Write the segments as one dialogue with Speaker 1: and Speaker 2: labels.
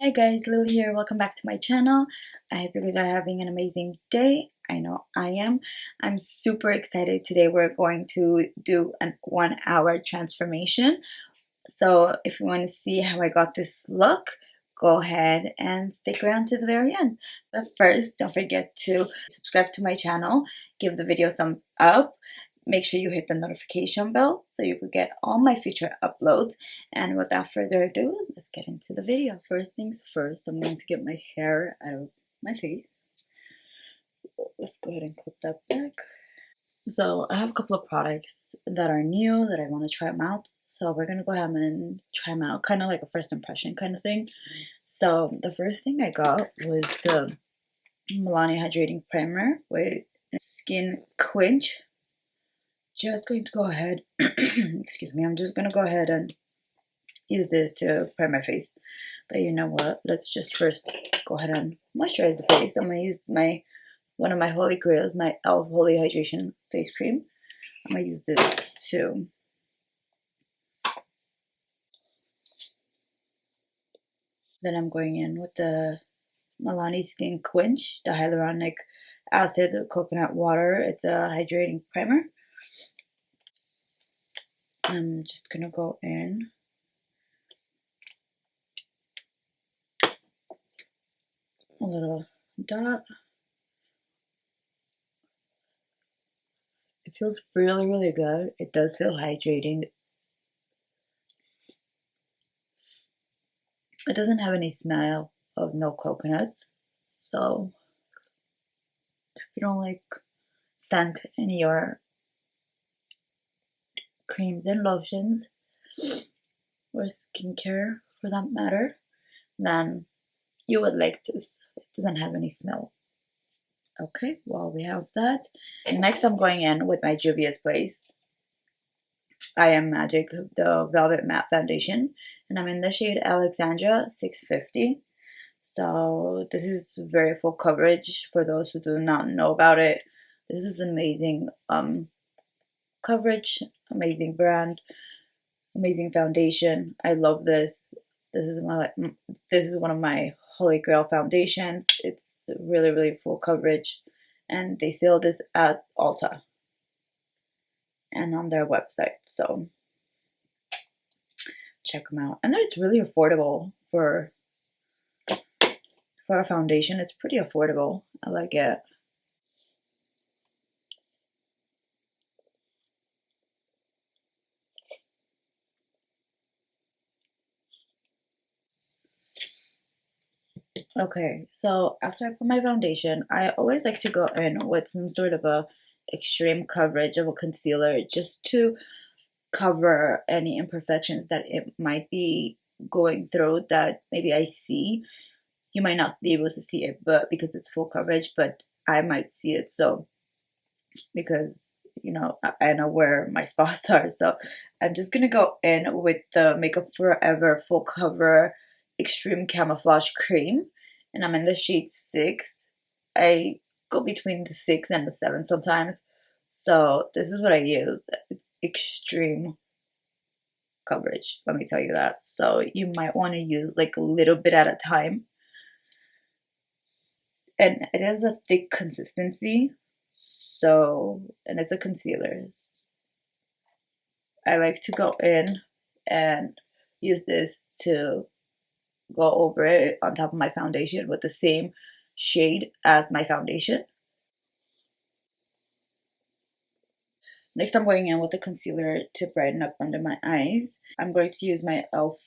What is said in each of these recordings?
Speaker 1: Hey guys, Lily here. Welcome back to my channel. I hope you guys are having an amazing day. I know I am. I'm super excited. Today we're going to do an 1 hour transformation. So if you want to see how I got this look, go ahead and stick around to the very end. But first, don't forget to subscribe to my channel, give the video a thumbs up, make sure you hit the notification bell so you can get all my future uploads. And without further ado, let's get into the video. First things first, I'm going to get my hair out of my face. So let's go ahead and clip that back. So I have a couple of products that are new that I want to try them out. So we're going to go ahead and try them out, kind of like a first impression kind of thing. So the first thing I got was the Milani Hydrating Primer with Skin Quench. Just going to go ahead, excuse me, I'm just going to go ahead and use this to prime my face. But you know what, let's just first go ahead and moisturize the face. I'm going to use one of my holy grails, my e.l.f. Holy Hydration Face Cream. I'm going to use this too. Then I'm going in with the Milani Skin Quench, the hyaluronic acid coconut water. It's a hydrating primer. I'm just going to go in. A little dot. It feels really, really good. It does feel hydrating. It doesn't have any smell of no coconuts. So if you don't like scent in your creams and lotions or skincare for that matter, then you would like this. It doesn't have any smell. Okay, well, we have that. Next, I'm going in with my Juvia's Place I Am Magic, the Velvet Matte Foundation. And I'm in the shade Alexandra 650. So this is very full coverage for those who do not know about it. This is amazing coverage, amazing brand, amazing foundation. I love this. This is one of my holy grail foundations. It's really, really full coverage, and they sell this at Ulta and on their website. So check them out. And then it's really affordable for a foundation. It's pretty affordable. I like it. Okay, so after I put my foundation, I always like to go in with some sort of a extreme coverage of a concealer just to cover any imperfections that it might be going through that maybe I see. You might not be able to see it, but because it's full coverage, but I might see it. So because I know where my spots are, so I'm just gonna go in with the Makeup Forever Full Cover Extreme Camouflage Cream, and I'm in the shade 6. I go between the 6 and the 7 sometimes, so this is what I use. It's extreme coverage, let me tell you that. So you might want to use like a little bit at a time, and it has a thick consistency. So, and it's a concealer. I like to go in and use this to go over it on top of my foundation with the same shade as my foundation. Next, I'm going in with the concealer to brighten up under my eyes. I'm going to use my e.l.f.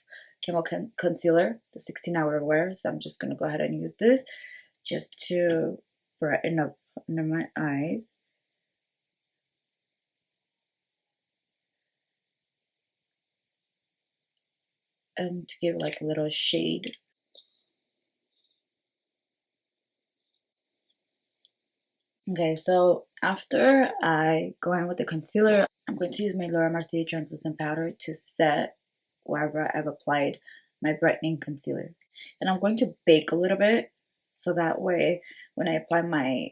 Speaker 1: Camo Concealer, the 16-hour wear. So I'm just going to go ahead and use this just to brighten up under my eyes. And to give like a little shade. Okay, so after I go in with the concealer, I'm going to use my Laura Mercier translucent powder to set wherever I've applied my brightening concealer. And I'm going to bake a little bit so that way when I apply my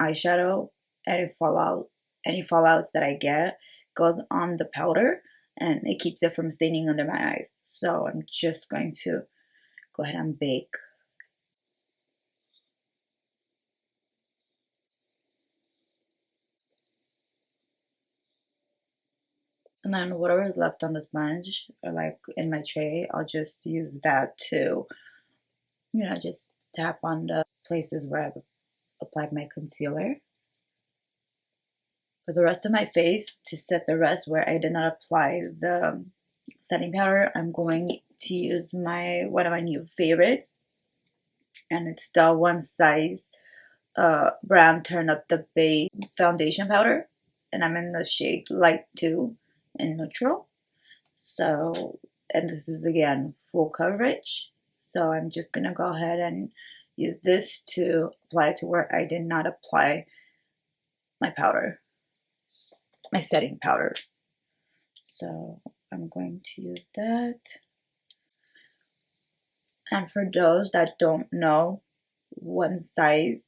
Speaker 1: eyeshadow, any fallouts that I get goes on the powder and it keeps it from staining under my eyes. So I'm just going to go ahead and bake. And then whatever is left on the sponge, or like in my tray, I'll just use that to, just tap on the places where I've applied my concealer. For the rest of my face, to set the rest where I did not apply the setting powder, I'm going to use one of my new favorites, and it's the One Size brand Turn Up the Base foundation powder, and I'm in the shade Light 2 in neutral. So, and this is again full coverage, so I'm just gonna go ahead and use this to apply to where I did not apply my powder, my setting powder. So I'm going to use that. And for those that don't know, One Size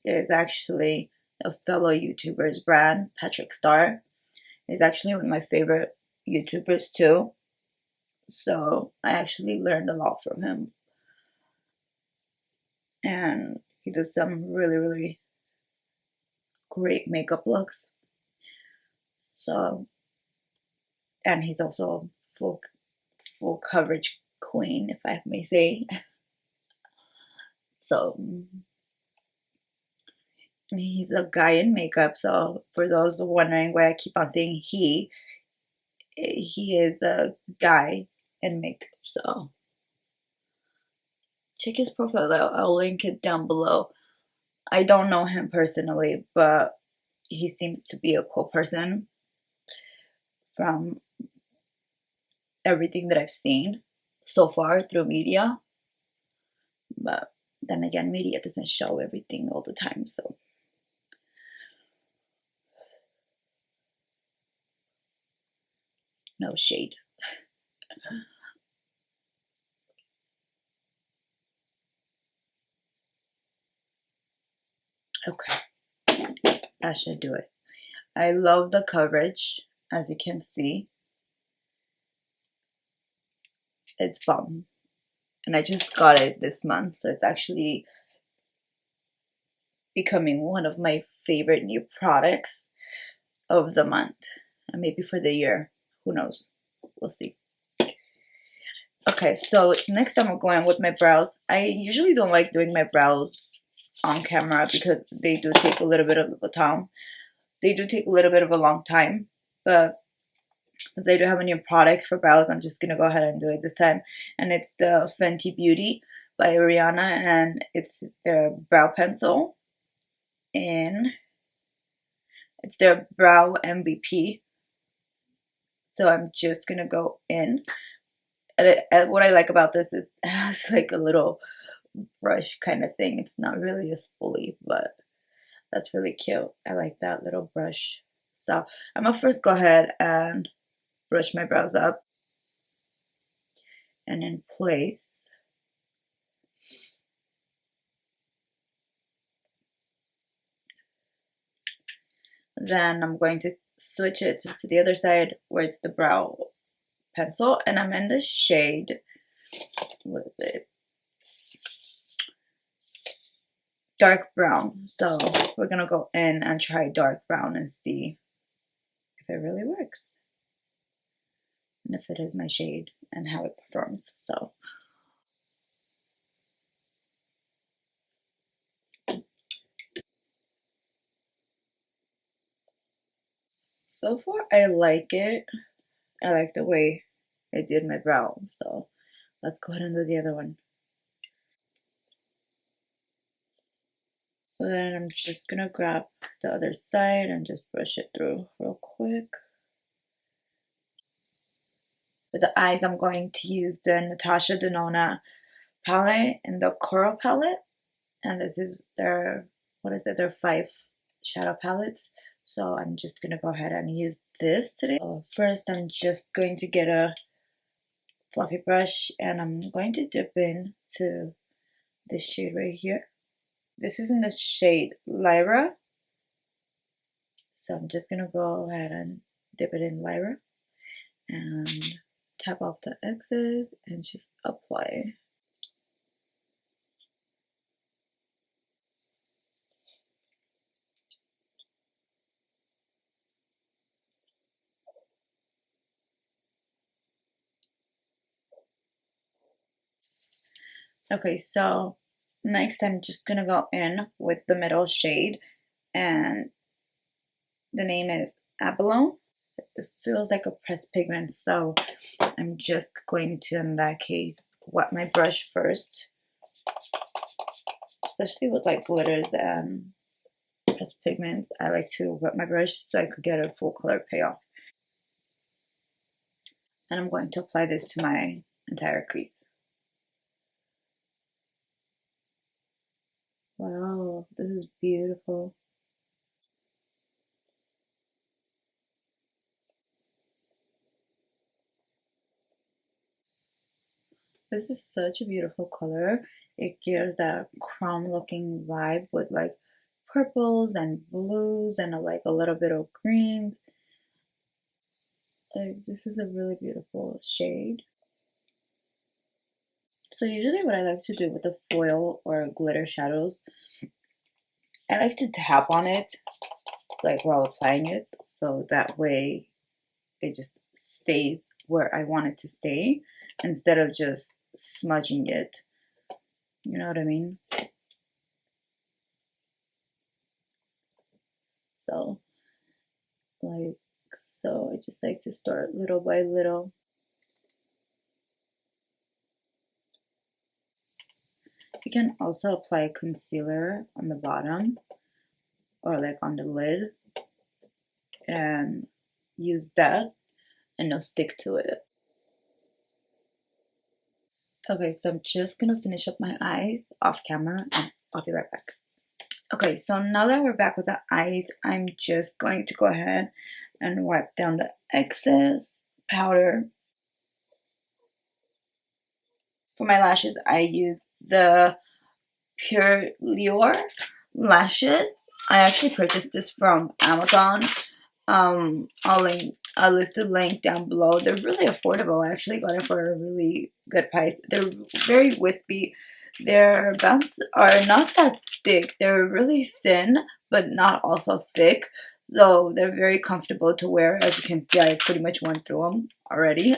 Speaker 1: is actually a fellow YouTuber's brand. Patrick Star is actually one of my favorite YouTubers too. So I actually learned a lot from him. And he does some really, really great makeup looks. So, and he's also full coverage queen, if I may say. So he's a guy in makeup. So for those wondering why I keep on saying he is a guy in makeup. So check his profile out. I'll link it down below. I don't know him personally, but he seems to be a cool person from everything that I've seen so far through media. But then again, media doesn't show everything all the time, so. No shade. Okay, that should do it. I love the coverage, as you can see. It's bomb. And I just got it this month, so it's actually becoming one of my favorite new products of the month. And maybe for the year. Who knows? We'll see. Okay, so next I'm going with my brows. I usually don't like doing my brows on camera because they do take a little bit of a time. They do take a little bit of a long time, but since I do have a new product for brows, I'm just gonna go ahead and do it this time. And it's the Fenty Beauty by Rihanna, and it's their brow pencil. And it's their brow MVP. So I'm just gonna go in. And what I like about this is it has like a little brush kind of thing. It's not really a spoolie, but that's really cute. I like that little brush. So I'm gonna first go ahead and brush my brows up and in place. Then I'm going to switch it to the other side where it's the brow pencil, and I'm in the shade, what is it? Dark brown. So we're gonna go in and try dark brown and see if it really works and if it is my shade and how it performs. So far I like it. I like the way I did my brow. So let's go ahead and do the other one. So then I'm just gonna grab the other side and just brush it through real quick. For the eyes, I'm going to use the Natasha Denona palette in the Coral palette. And this is their, what is it, their 5 shadow palettes. So I'm just gonna go ahead and use this today. So first, I'm just going to get a fluffy brush and I'm going to dip into this shade right here. This is in the shade Lyra. So I'm just gonna go ahead and dip it in Lyra and tap off the excess and just apply. Okay, so next I'm just gonna go in with the middle shade, and the name is Abalone. It feels like a pressed pigment, so I'm just going to, in that case, wet my brush first, especially with like glitters and pressed pigments. I like to wet my brush so I could get a full color payoff. And I'm going to apply this to my entire crease. Wow, this is beautiful. This is such a beautiful color. It gives that chrome looking vibe with like purples and blues and like a little bit of greens. Like, this is a really beautiful shade. So usually what I like to do with the foil or glitter shadows, I like to tap on it like while applying it, so that way it just stays where I want it to stay instead of just smudging it. You know what I mean? So like, so I just like to start little by little. You can also apply concealer on the bottom or like on the lid and use that, and it'll stick to it. Okay, so I'm just gonna finish up my eyes off camera and I'll be right back. Okay, so now that we're back with the eyes, I'm just going to go ahead and wipe down the excess powder. For my lashes, I use the Pure Lure lashes. I actually purchased this from Amazon. I'll list the link down below. They're really affordable. I actually got it for a really good price. They're very wispy. Their bands are not that thick. They're really thin, but not also thick. So they're very comfortable to wear. As you can see, I pretty much went through them already.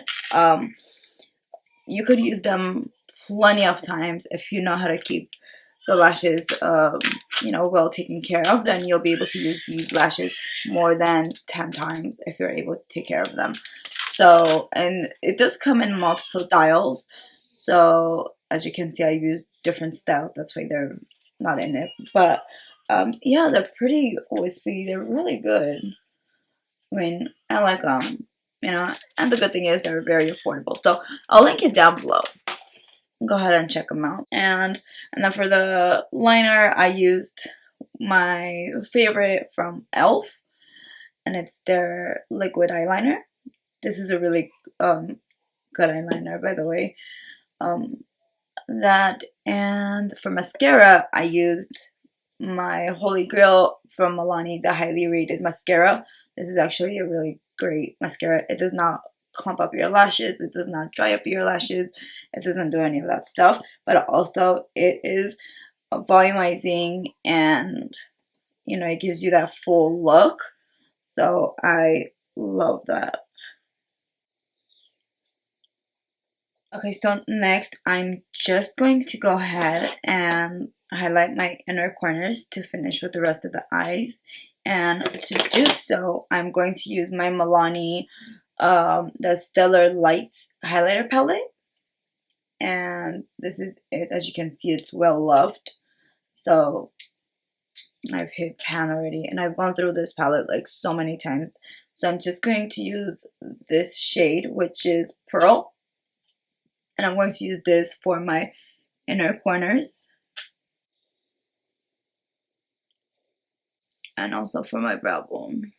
Speaker 1: You could use them plenty of times if you know how to keep the lashes, well taken care of. Then you'll be able to use these lashes more than 10 times if you're able to take care of them. So, and it does come in multiple styles. So, as you can see, I use different styles. That's why they're not in it. But, yeah, they're pretty wispy. They're really good. I mean, I like them, and the good thing is they're very affordable. So, I'll link it down below. Go ahead and check them out. And then for the liner, I used my favorite from e.l.f. and it's their liquid eyeliner. This is a really good eyeliner, by the way. That, and for mascara, I used my Holy Grail from Milani, the highly rated mascara. This is actually a really great mascara. It does not clump up your lashes. It does not dry up your lashes. It doesn't do any of that stuff. But also, it is volumizing, and it gives you that full look. So I love that. Okay, so next I'm just going to go ahead and highlight my inner corners to finish with the rest of the eyes. And to do so, I'm going to use my Milani the Stellar Lights highlighter palette. And this is it. As you can see, it's well loved. So I've hit pan already, and I've gone through this palette like so many times. So I'm just going to use this shade, which is Pearl. And I'm going to use this for my inner corners. And also for my brow bone.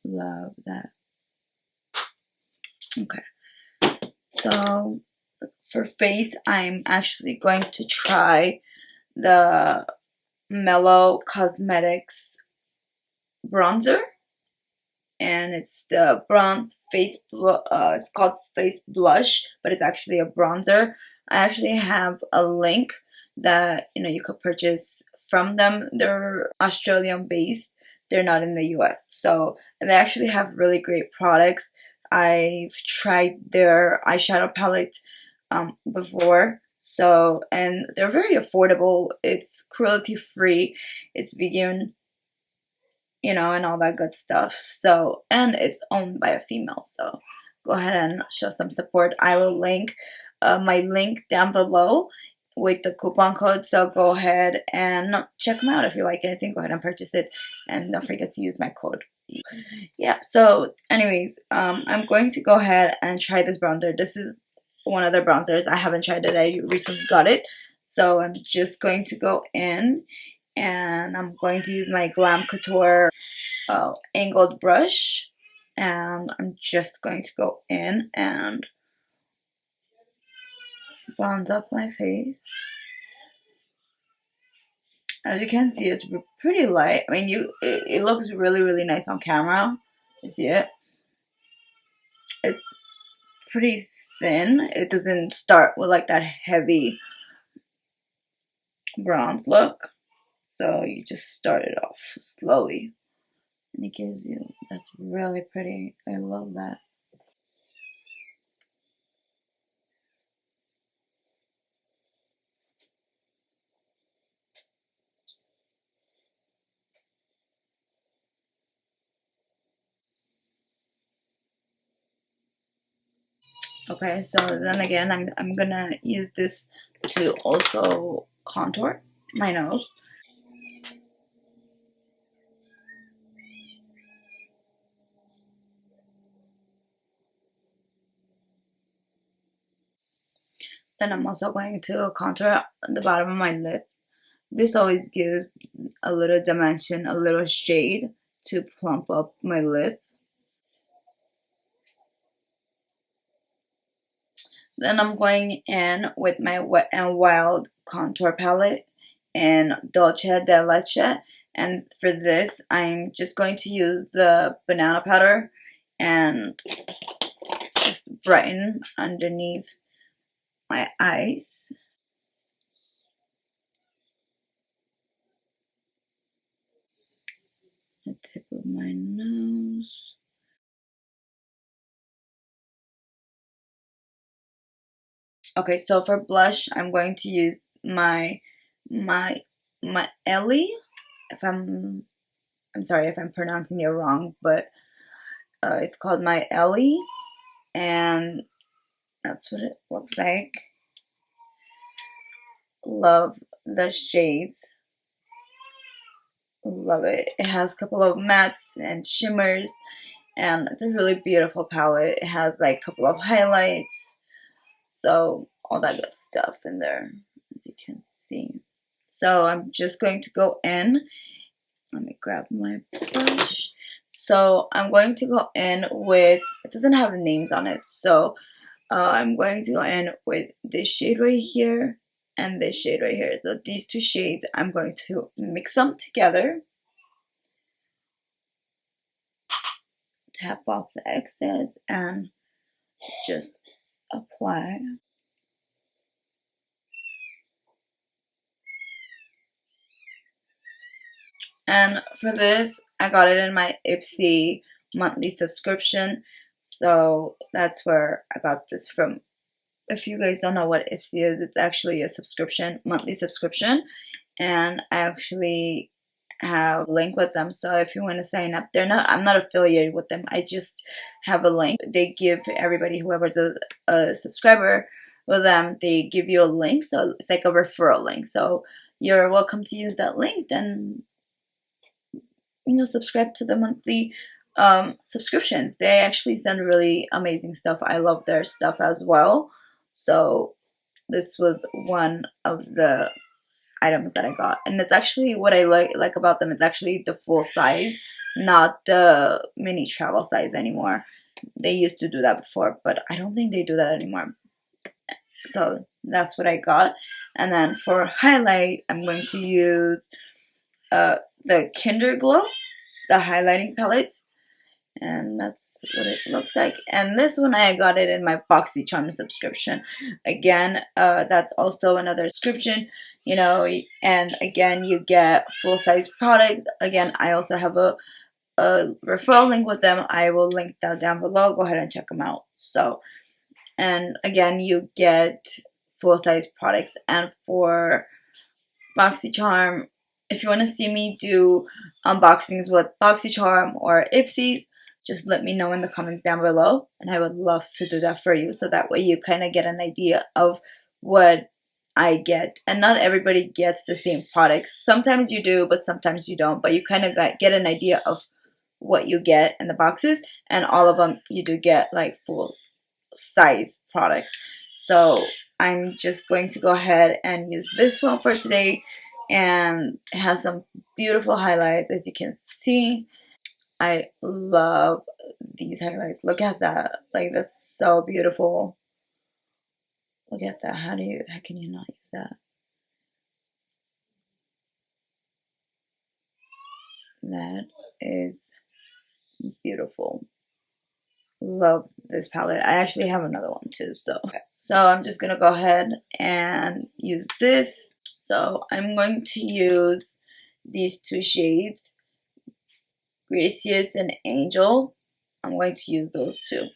Speaker 1: Love that. Okay. So for face, I'm actually going to try the Mellow Cosmetics bronzer. And it's the bronze face, it's called face blush, but it's actually a bronzer. I actually have a link that you could purchase from them. They're Australian based. they're not in the US. So they actually have really great products. I've tried their eyeshadow palette before, so, and they're very affordable. It's cruelty free, it's vegan, you know, and all that good stuff. So, and it's owned by a female, so go ahead and show some support. I will link my link down below with the coupon code, so go ahead and check them out. If you like anything, go ahead and purchase it, and don't forget to use my code. Yeah, so anyways, I'm going to go ahead and try this bronzer. This is one of the bronzers. I haven't tried it, I recently got it, so I'm just going to go in and I'm going to use my Glam Couture angled brush, and I'm just going to go in and bronze up my face. As you can see, it's pretty light. I mean, it looks really nice on camera. You see it? It's pretty thin. It doesn't start with like that heavy bronze look. So you just start it off slowly. And it gives you, that's really pretty. I love that. Okay, so then again, I'm gonna use this to also contour my nose. Then I'm also going to contour the bottom of my lip. This always gives a little dimension, a little shade to plump up my lip. Then I'm going in with my Wet n Wild contour palette in Dolce de Leche. And for this, I'm just going to use the banana powder and just brighten underneath my eyes. The tip of my nose. Okay, so for blush, I'm going to use my Ellie. If I'm sorry if I'm pronouncing it wrong, but it's called my Ellie, and that's what it looks like. Love the shades. Love it. It has a couple of mattes and shimmers, and it's a really beautiful palette. It has like a couple of highlights, so all that good stuff in there, as you can see. So I'm just going to go in. Let me grab my brush. So I'm going to go in with, it doesn't have names on it, so I'm going to go in with this shade right here and this shade right here. So these two shades, I'm going to mix them together. Tap off the excess and just apply. And for this, I got it in my Ipsy monthly subscription. So that's where I got this from. If you guys don't know what Ipsy is, it's actually a subscription, monthly subscription. And I actually have a link with them. So if you want to sign up, I'm not affiliated with them. I just have a link. They give everybody, whoever's a subscriber with them, they give you a link. So it's like a referral link. So you're welcome to use that link. Then, you know, subscribe to the monthly subscriptions. They actually send really amazing stuff. I love their stuff as well. So this was one of the items that I got, and it's actually what I like about them. It's actually the full size, not the mini travel size anymore. They used to do that before, but I don't think they do that anymore. So that's what I got. And then for highlight, I'm going to use the Kinder Glow, the highlighting palette, and that's what it looks like. And this one, I got it in my BoxyCharm subscription. Again, that's also another subscription. you know, and again, you get full-size products. Again, I also have a referral link with them. I will link that down below. Go ahead and check them out. So, and again, you get full-size products. And for BoxyCharm, if you want to see me do unboxings with BoxyCharm or Ipsy, just let me know in the comments down below, and I would love to do that for you, so that way you kind of get an idea of what I get. And not everybody gets the same products. Sometimes you do, but sometimes you don't. But you kind of get an idea of what you get in the boxes, and all of them you do get like full size products. So I'm just going to go ahead and use this one for today, and it has some beautiful highlights, as you can see. I love these highlights. Look at that. Like, that's so beautiful. Look at that. How can you not use that? That is beautiful. Love this palette. I actually have another one too, so I'm just gonna go ahead and use this. So I'm going to use these two shades, Gracious and Angel. I'm going to use those two,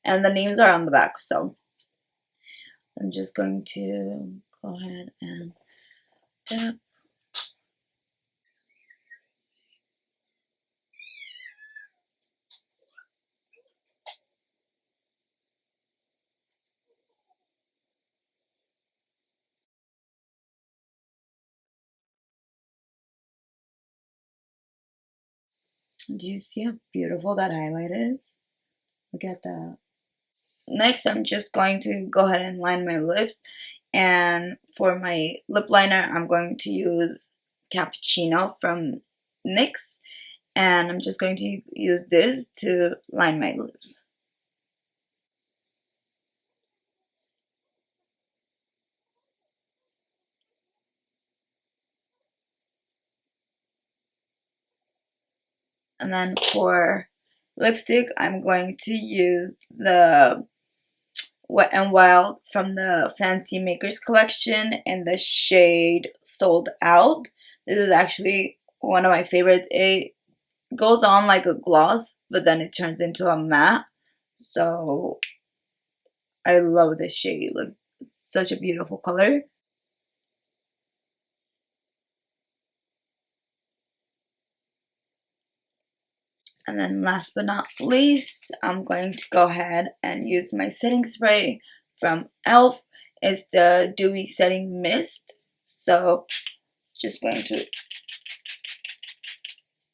Speaker 1: and the names are on the back. So I'm just going to go ahead and tap. Do you see how beautiful that highlight is? Look at that. Next, I'm just going to go ahead and line my lips. And for my lip liner, I'm going to use Cappuccino from NYX. And I'm just going to use this to line my lips. And then for lipstick, I'm going to use the Wet n Wild from the Fancy Makers collection in the shade Sold Out. This is actually one of my favorites. It goes on like a gloss, but then it turns into a matte. So I love this shade. Look, such a beautiful color. And then last but not least, I'm going to go ahead and use my setting spray from e.l.f. It's the Dewy Setting Mist. So just going to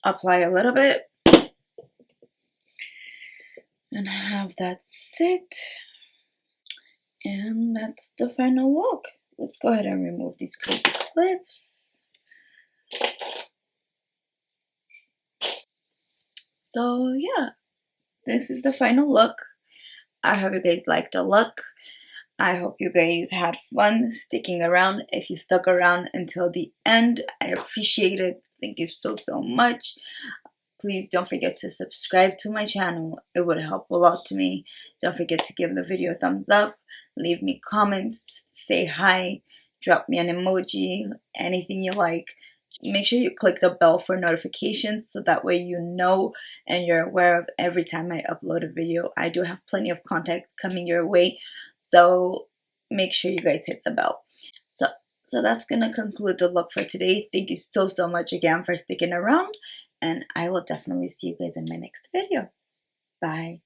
Speaker 1: apply a little bit and have that sit. And that's the final look. Let's go ahead and remove these crazy clips. So yeah, this is the final look. I hope you guys liked the look. I hope you guys had fun sticking around. If you stuck around until the end, I appreciate it. Thank you so much. Please don't forget to subscribe to my channel. It would help a lot to me. Don't forget to give the video a thumbs up. Leave me comments. Say hi. Drop me an emoji. Anything you like. Make sure you click the bell for notifications, so that way you know and you're aware of every time I upload a video. I do have plenty of content coming your way, so make sure you guys hit the bell. So that's gonna conclude the look for today. Thank you so much again for sticking around, and I will definitely see you guys in my next video. Bye.